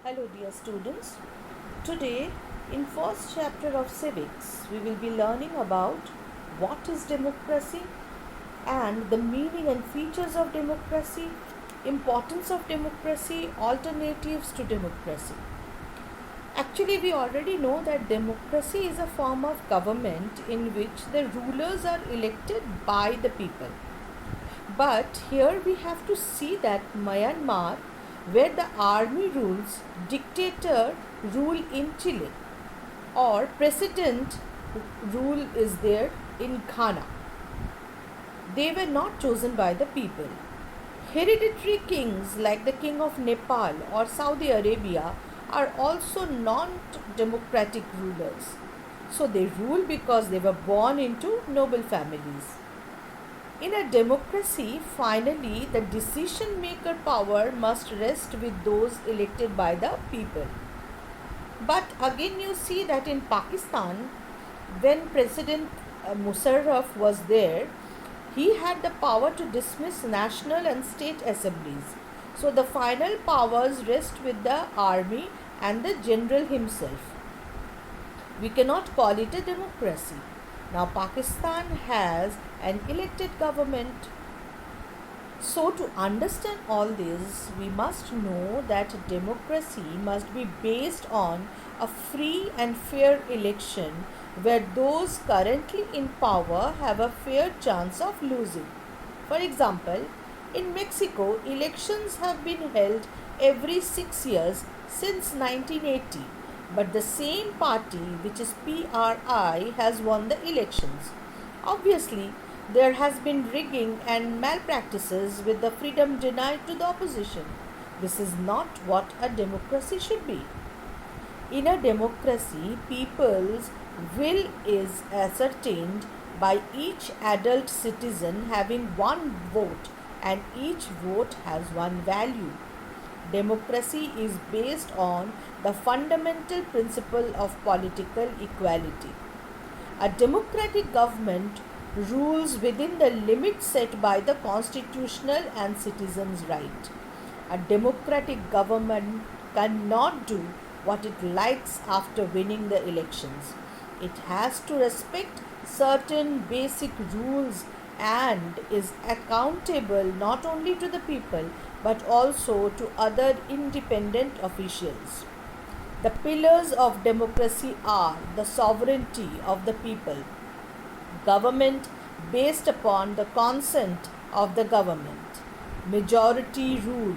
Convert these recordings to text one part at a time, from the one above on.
Hello dear students. Today in first chapter of civics we will be learning about what is democracy and the meaning and features of democracy, importance of democracy, alternatives to democracy. Actually we already know that democracy is a form of government in which the rulers are elected by the people. But here we have to see that Myanmar, where the army rules, dictator rule in Chile, or president rule is there in Ghana. They were not chosen by the people. Hereditary kings like the king of Nepal or Saudi Arabia are also non-democratic rulers. So they rule because they were born into noble families. In a democracy, finally, the decision maker power must rest with those elected by the people. But again, you see that in Pakistan, when President Musharraf was there, he had the power to dismiss national and state assemblies. So the final powers rest with the army and the general himself. We cannot call it a democracy. Now Pakistan has an elected government. So to understand all this, we must know that democracy must be based on a free and fair election where those currently in power have a fair chance of losing. For example, in Mexico, elections have been held every 6 years since 1980. But the same party, which is PRI, has won the elections. Obviously, there has been rigging and malpractices with the freedom denied to the opposition. This is not what a democracy should be. In a democracy, people's will is ascertained by each adult citizen having one vote, and each vote has one value. Democracy is based on the fundamental principle of political equality. A democratic government rules within the limits set by the constitutional and citizens' right. A democratic government cannot do what it likes after winning the elections. It has to respect certain basic rules and is accountable not only to the people but also to other independent officials. The pillars of democracy are the sovereignty of the people, government based upon the consent of the government, majority rule,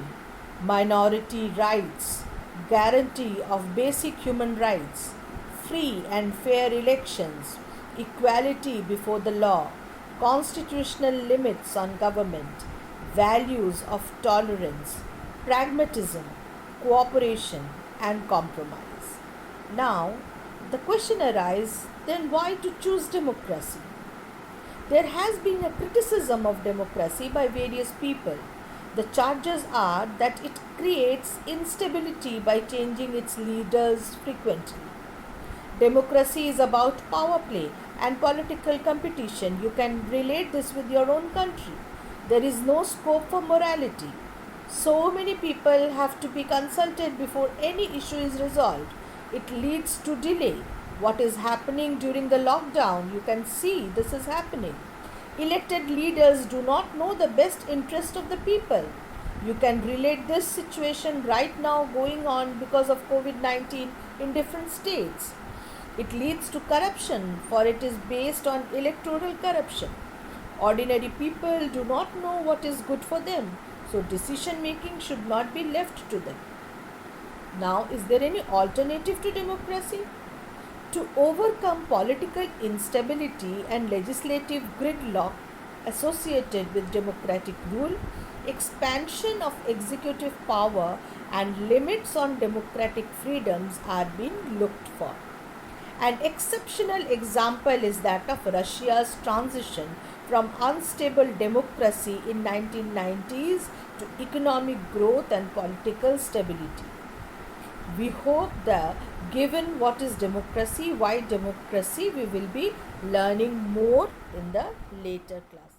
minority rights, guarantee of basic human rights, free and fair elections, equality before the law, constitutional limits on government, values of tolerance, pragmatism, cooperation, and compromise. Now, the question arises, then why to choose democracy? There has been a criticism of democracy by various people. The charges are that it creates instability by changing its leaders frequently. Democracy is about power play and political competition. You can relate this with your own country. There is no scope for morality. So many people have to be consulted before any issue is resolved. It leads to delay. What is happening during the lockdown? You can see this is happening. Elected leaders do not know the best interest of the people. You can relate this situation right now going on because of COVID-19 in different states. It leads to corruption, for it is based on electoral corruption. Ordinary people do not know what is good for them, so decision making should not be left to them. Now, is there any alternative to democracy? To overcome political instability and legislative gridlock associated with democratic rule, expansion of executive power and limits on democratic freedoms are being looked for. An exceptional example is that of Russia's transition from unstable democracy in 1990s to economic growth and political stability. We hope that given what is democracy, why democracy, we will be learning more in the later class.